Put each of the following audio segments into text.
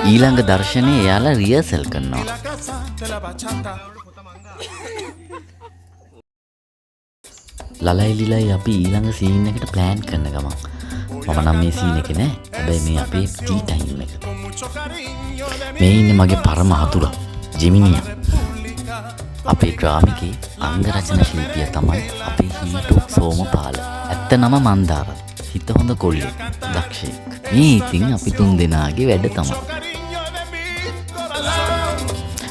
ඊළඟ දර්ශනය එයාලා රියර්සල් කරනවා. ලලයි ලිලයි අපි ඊළඟ සීන් එකට ප්ලෑන් කරන ගමන් මම නම් මේ සීන් එකේ නෑ. හැබැයි මේ අපේ ටී ටයිම් එක. මේ ඉන්නේ මගේ පරම හතුරා ජෙමිනියා. අපේ ඩ්‍රාමිකේ අංග රචන ශිල්පිය තමයි අපේ හීටෝ සෝමපාල. ඇත්ත නම මන්දාර. හිත හොඳ කොල්ලෙක්, දක්ෂයෙක්. මේ ඉතින් අපි තුන් දෙනාගේ වැඩ තමයි.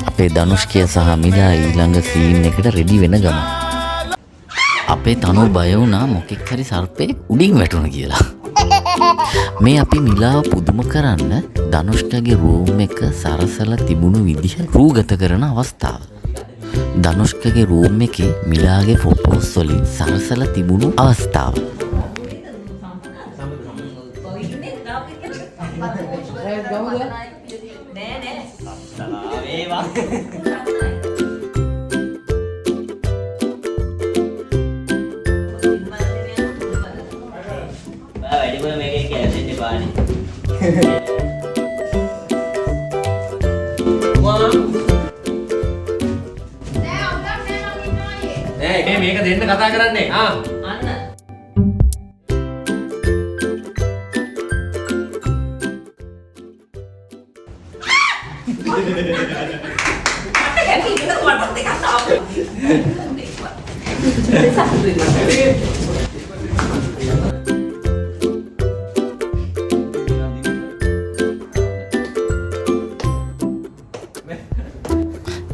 අපේ ධනුෂ්කය සහ මිලා ඊළඟ සීන් එකට රෙඩි වෙන ගමන් අපේ තනු බය වුණා මොකෙක් හරි සර්පෙක් උඩින් වැටුණ කියලා. මේ අපි මිලාව පුදුම කරන්න ධනුෂ්කගේ රූම් එක සරසලා තිබුණු විදිහ රූගත කරන අවස්ථාව. ධනුෂ්කගේ රූම් එකේ මිලාගේ ෆොටෝස් වලින් සරසලා තිබුණු අවස්ථාව. මේක දෙන්න කතා කරන්නේ. අන්න.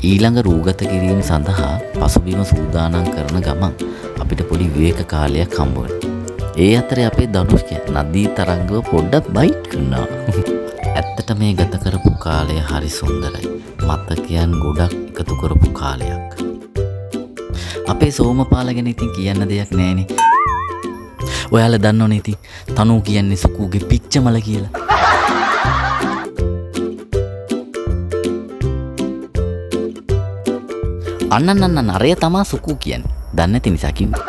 ඊළඟ රූගත කිරීම සඳහා පසුබිම සූදානම් කරන ගමන් අපිට පොඩි විවේක කාලයක් හම්බ වෙනවා. ඒ අතරේ අපේ ධනුෂ්කය නදී තරංගව පොඩ්ඩක් බයිට් කරනවා. ඇත්තට මේ ගත කරපු කාලය හරි සුන්දරයි. මතකයන් ගොඩක් එකතු කරපු කාලයක්. අපේ සෝමපාල ගැන ඉතින් කියන්න දෙයක් නෑනේ. ඔයාලා දන්නවනේ ඉතින් තනු කියන්නේ සුකුගේ පිච්චමල කියලා. අන්න අරය තමා සුකු කියන්නේ. දන්නේ නැති නිසා කිව්වා.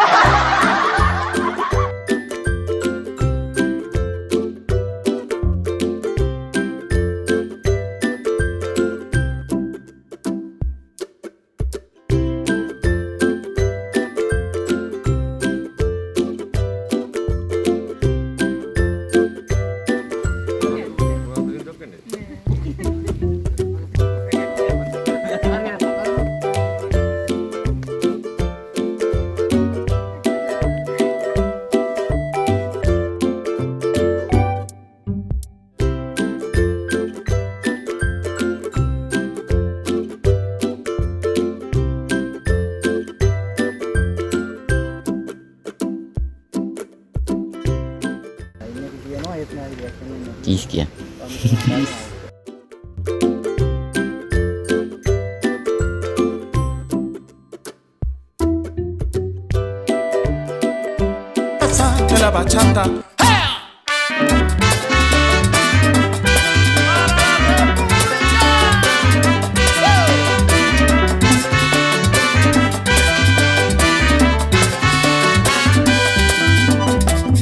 Cheese kia. La bachata.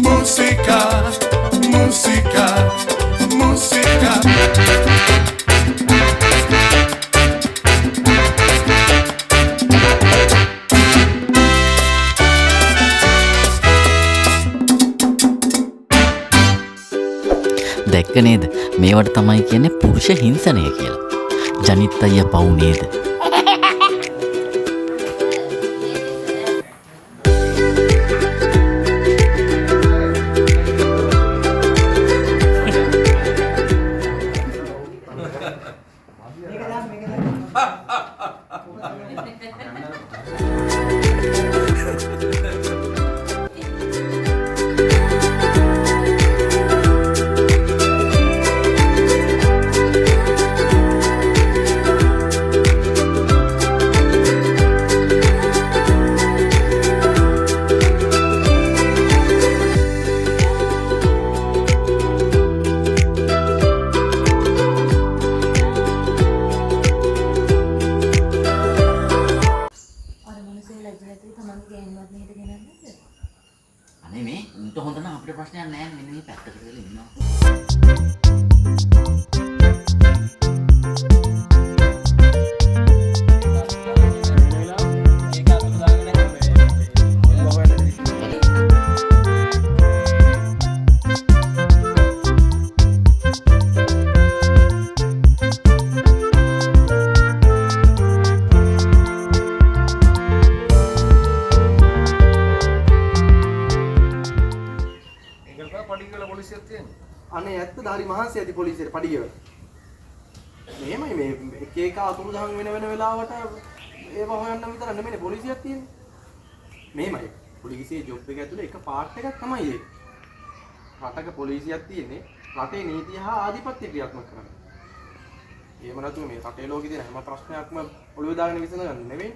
Música, música, música. දැක්ක නේද? මේවට තමයි කියන්නේ පුරුෂ හිංසනය කියලා. ජනිත් අයියා පව් නේද? කියලා පොලිසියක් තියෙන්නේ. අනේ ඇත්තද හරි මහන්සි ඇති පොලිසියට පඩියවල. මෙහෙමයි මේ එක එක අතුරුදහන් වෙන වෙලාවට ඒව හොයන්න විතර නෙමෙයි පොලිසියක් තියෙන්නේ. මෙහෙමයි පොලිසියේ ජොබ් එක ඇතුලේ එක පාර්ට් එකක් තමයි ඒක. රටක පොලිසියක් තියෙන්නේ රටේ නීතිය හා ආධිපත්‍ය ක්‍රියාත්මක කරන්න. එහෙම නැතුව මේ රටේ ලෝකේ තියෙන හැම ප්‍රශ්නයක්ම ඔළුවේ දාගෙන විසඳගන්න නෙමෙයි.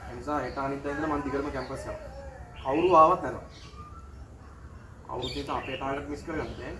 ඒ නිසා ඒට අනිද්දා ඉඳලා මම දිගටම කැම්පස් යනවා. කවුරු ආවත් නැනවා. කවුරුත් ඒක අපේ ටාගට් මිස් කරගන්න බෑ.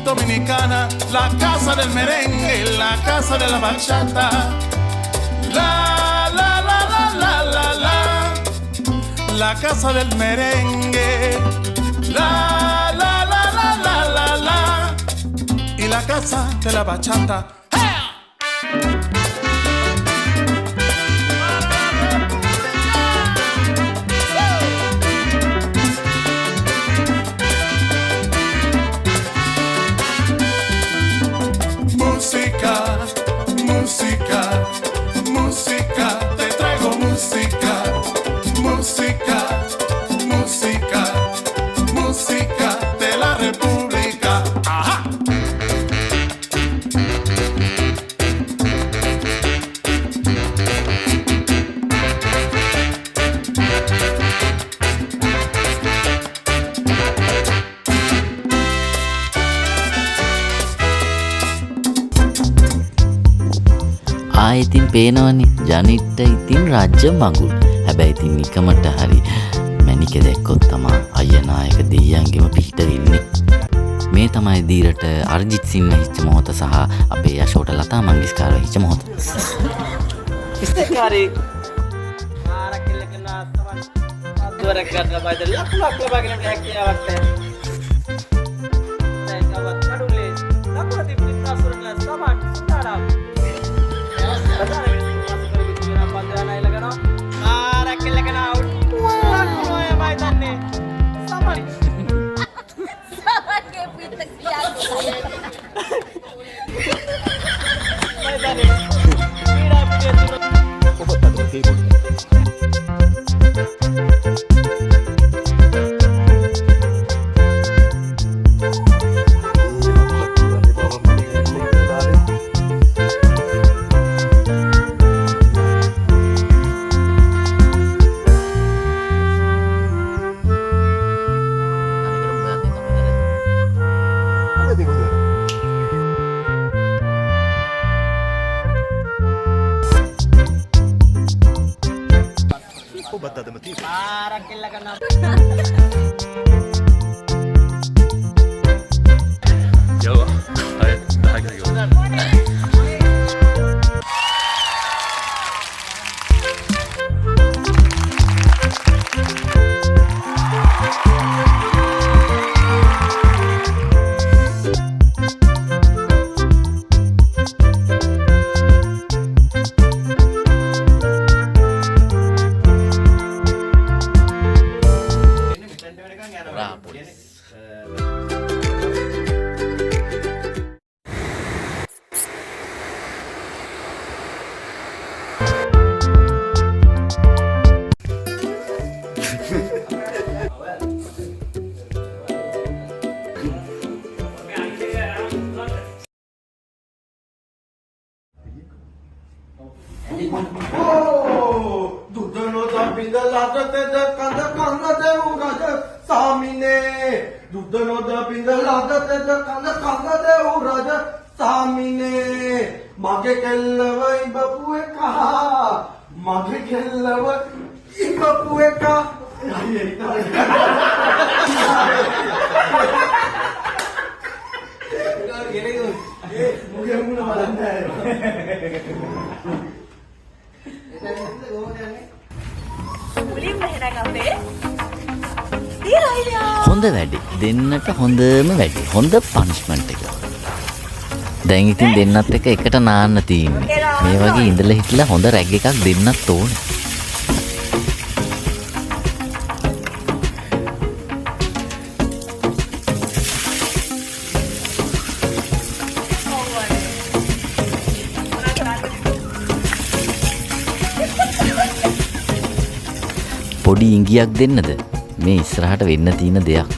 Dominicana, la casa del merengue, la casa de la bachata. La, la, la, la, la, la, la. La casa del merengue. La, la, la, la, la, la, la. Y la casa de la bachata. Música, música, música, te traigo música, música, música, música de la República. Ajá. ඉතින් පේනවනේ ජනිට්ට ඉතින් රාජ්‍ය මගුල්. හැබැයි ඉතින් නිකමට හරි මැනික දැක්කොත් තමා අයනායක දෙයියන්ගෙම පිහිට වෙන්නේ. මේ තමයි දීරට අර්ජිත් සිංහ හිච්ච මොහොත සහ අපේ යශෝට ලතා මංගිස්කාර හිච්ච මොහොත. ඉස්තකාරී ආරකෙල්ලක නාස්තවන් අද්වරක් ගන්න බයිද ලක් ලබාගෙන හැකියාවක් නැහැ. ඒකවත් කඩුලේ ලකුණ තිබුණේ තාසුරන සමාන් සුතාරම්. මුලින්ම එහෙනම් අපේ දීරයියා හොඳ වැඩි දෙන්නට හොඳම වැඩි හොඳ පනිෂ්මන්ට් එක. දැන් ඉතින් දෙන්නත් එක එකට නාන්න තියෙන්නේ. මේ වගේ ඉඳලා හිටලා හොඳ රැග් එකක් දෙන්නත් ඕනේ. පොඩි ඉඟියක් දෙන්නද? මේ ඉස්සරහට වෙන්න තියෙන දෙයක්.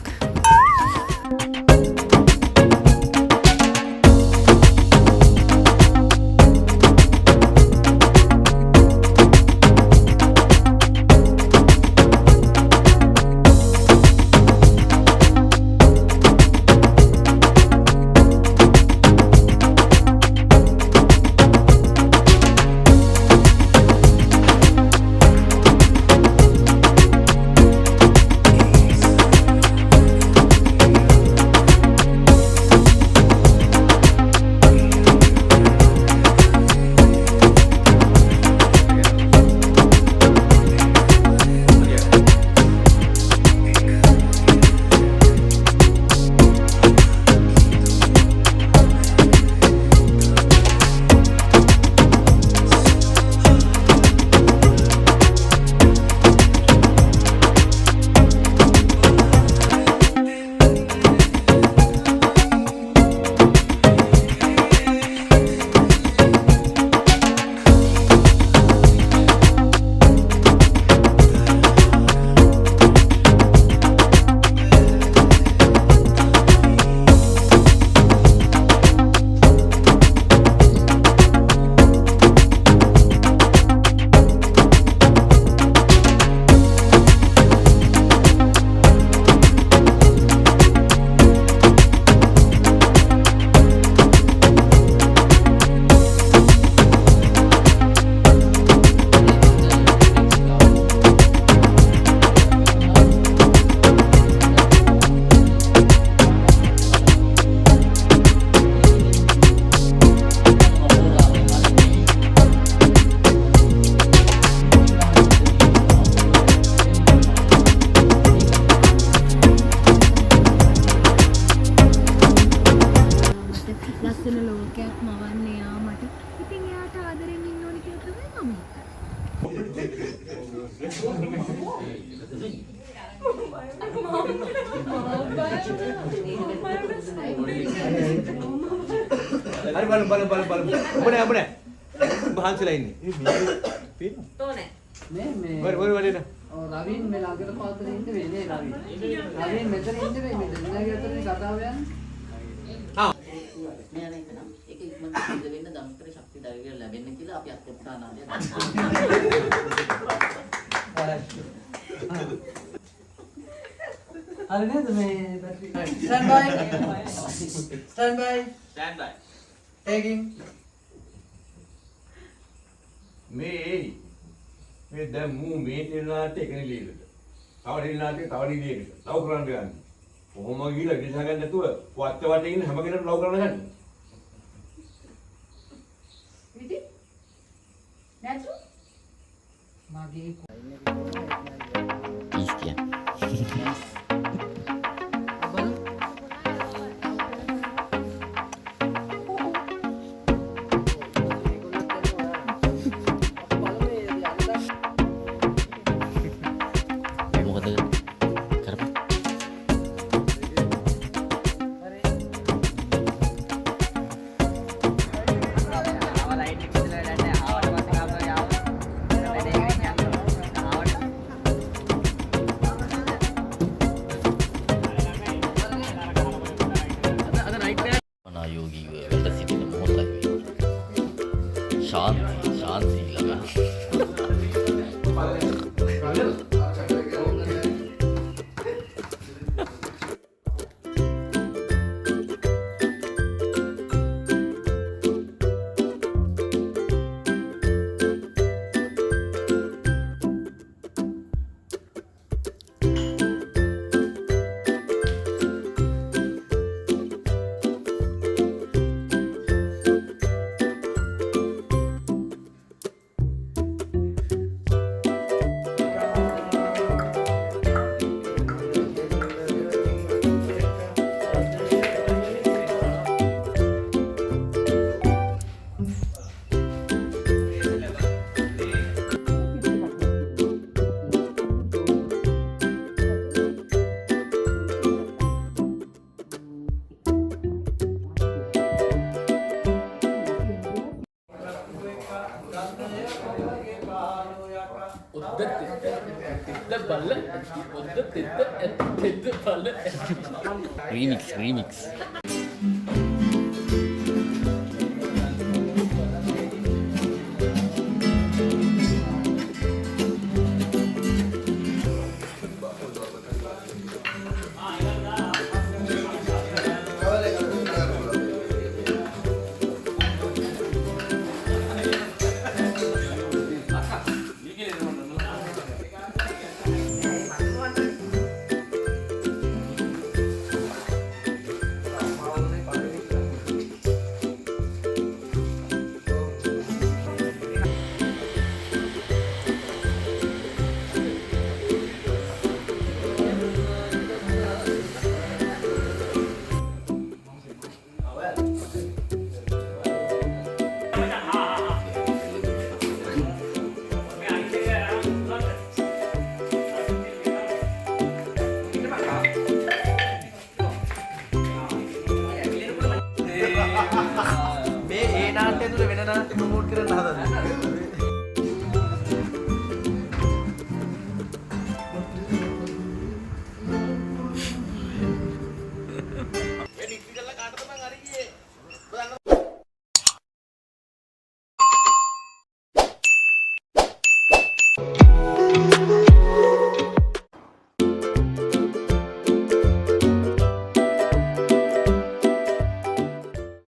ලස්සන ලෝකයක් මවන්න යාමට. ඉතින් එයාට ආදරෙන් ඉන්න ඕනේ කියලා තමයි මම හරි බලමු. ඔබනේ. මහන්සිලා ඉන්නේ. තෝනේ. වර. රවින් මේ ළඟට පාතන ඉන්න වෙන්නේ රවින් මෙතන ඉන්න වෙන්නේ මෙතනගේ අතරේ කතාව යන්නේ මේ අනේක නම් ඒක ඉක්මනට සිද්ධ වෙන්න දම්කර ශක්තිය ධෛර්යය ලැබෙන්න කියලා අපි අත්‍යවශ්‍යනාදය හරි නේද මේ බැටරි stand by taking මේ දැන් මූ මේ නිලාට එක නිලියකට. තව නිලාට තව නිලියකට. ලව් කරන්න ගන්න. කොහොම ගිහලා විසහ ගන්න නැතුව වත්ත වටේ ඉන්න හැම කෙනෙක්ම ලව් කරන්න ගන්න. විදි නැතු මගේ පීස් කියන්නේ. මොකද කරපන්. අනායෝගීව වැඩ සිටින මොහොතයි මේ. ශාන්ති ළඟා. රීමික්ස්